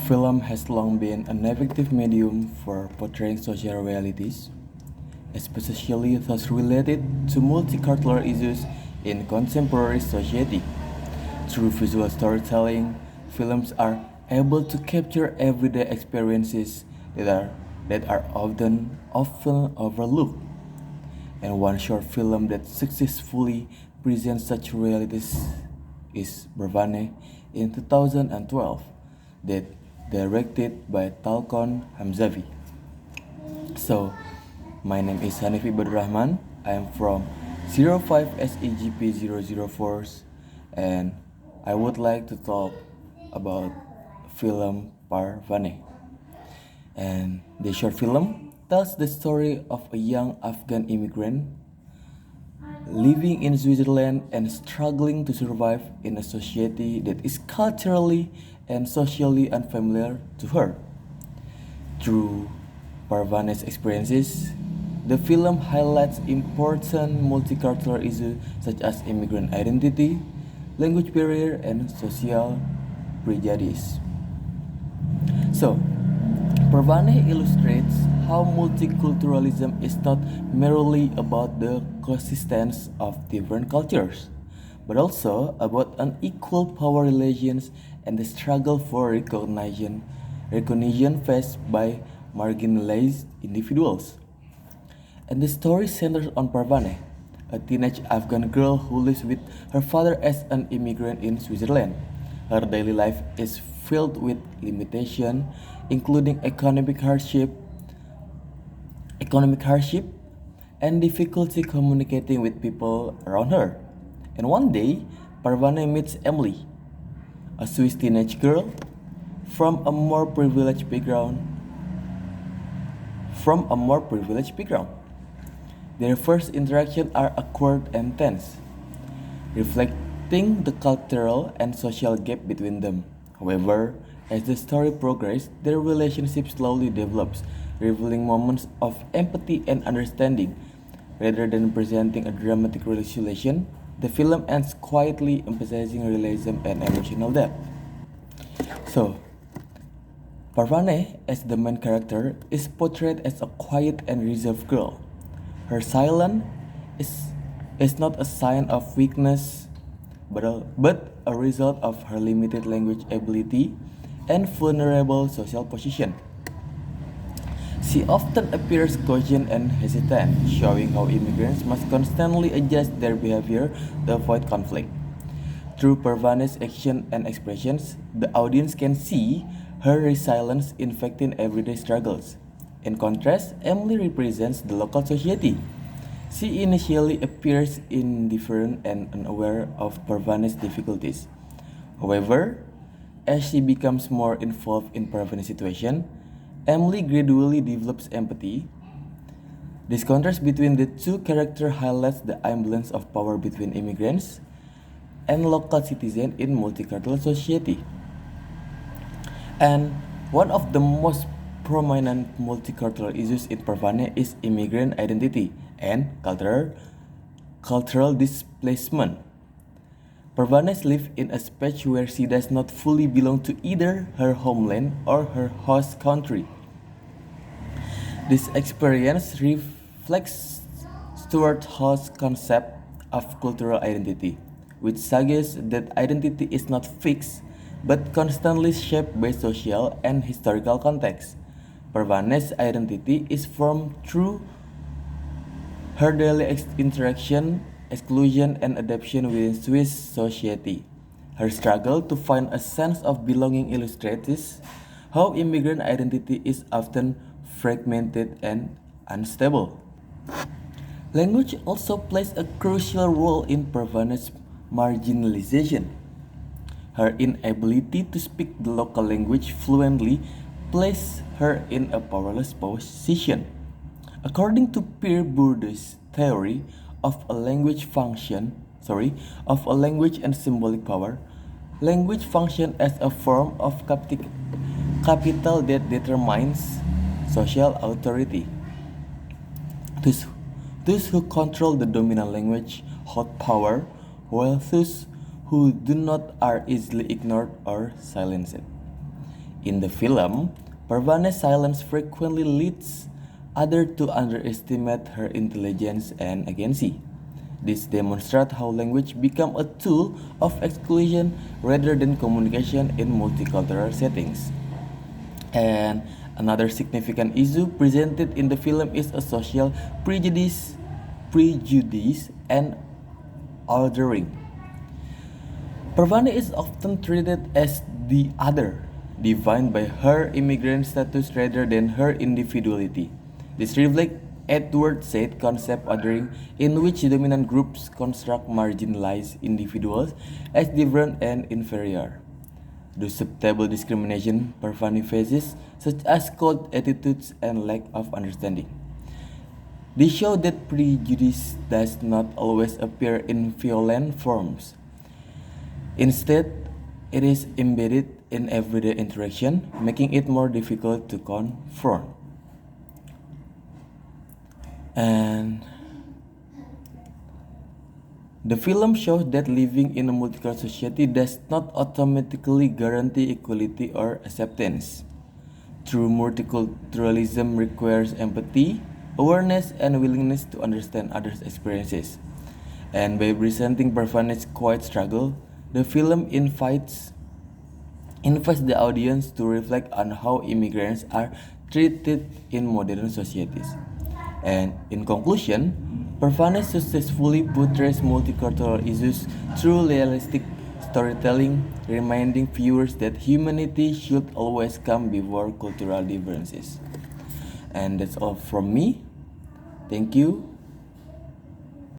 Film has long been an effective medium for portraying social realities, especially those related to multicultural issues in contemporary society. Through visual storytelling, films are able to capture everyday experiences that are often overlooked. And one short film that successfully presents such realities is Bravane in 2012, that directed by Talcon Hamzavi. So, my name is Hanifi Badrahman. I am from 05 SEGP 004, and I would like to talk about film Parvane. And the short film tells the story of a young Afghan immigrant living in Switzerland and struggling to survive in a society that is culturally and socially unfamiliar to her. Through Parvane's experiences, the film highlights important multicultural issues such as immigrant identity, language barrier, and social prejudice. So, Parvane illustrates how multiculturalism is not merely about the coexistence of different cultures, but also about unequal power relations and the struggle for recognition faced by marginalized individuals. And the story centers on Parvane, a teenage Afghan girl who lives with her father as an immigrant in Switzerland. Her daily life is filled with limitation, including economic hardship, and difficulty communicating with people around her. And one day, Parvane meets Emily, a Swiss teenage girl from a more privileged background. From a more privileged background. Their first interactions are awkward and tense, reflecting the cultural and social gap between them. However, as the story progresses, their relationship slowly develops, revealing moments of empathy and understanding. Rather than presenting a dramatic resolution, the film ends quietly emphasizing realism and emotional depth. So, Parvane, as the main character, is portrayed as a quiet and reserved girl. Her silence is not a sign of weakness, but a result of her limited language ability and vulnerable social position. She often appears cautious and hesitant, showing how immigrants must constantly adjust their behavior to avoid conflict. Through Parvane's action and expressions, the audience can see her resilience in facing everyday struggles. In contrast, Emily represents the local society. She initially appears indifferent and unaware of Parvane's difficulties. However, as she becomes more involved in Parvane's situation, Emily gradually develops empathy. This contrast between the two characters highlights the imbalance of power between immigrants and local citizens in multicultural society. And one of the most prominent multicultural issues in Parvane is immigrant identity and cultural displacement. Parvane lives in a space where she does not fully belong to either her homeland or her host country. This experience reflects Stuart Hall's concept of cultural identity, which suggests that identity is not fixed but constantly shaped by social and historical context. Parvane's identity is formed through her daily interaction, exclusion, and adaptation within Swiss society. Her struggle to find a sense of belonging illustrates how immigrant identity is often fragmented and unstable. Language also plays a crucial role in Parvane's marginalization. Her inability to speak the local language fluently places her in a powerless position. According to Pierre Bourdieu's theory of a language and symbolic power, language functions as a form of capital that determines social authority. Those, those who control the dominant language hold power, while those who do not are easily ignored or silenced. In the film, Parvane's silence frequently leads others to underestimate her intelligence and agency. This demonstrates how language becomes a tool of exclusion rather than communication in multicultural settings. And another significant issue presented in the film is a social prejudice and ordering. Parvane is often treated as the other, defined by her immigrant status rather than her individuality. This reflects Edward Said concept othering, in which dominant groups construct marginalized individuals as different and inferior. The subtle discrimination Parvane faces, such as cold attitudes and lack of understanding. They show that prejudice does not always appear in violent forms. Instead, it is embedded in everyday interaction, making it more difficult to confront. And the film shows that living in a multicultural society does not automatically guarantee equality or acceptance. True multiculturalism requires empathy, awareness, and willingness to understand others' experiences. And by presenting Parvane's quiet struggle, the film invites the audience to reflect on how immigrants are treated in modern societies. And in conclusion, Parvane successfully portrays multicultural issues through realistic storytelling, reminding viewers that humanity should always come before cultural differences. And that's all from me. Thank you.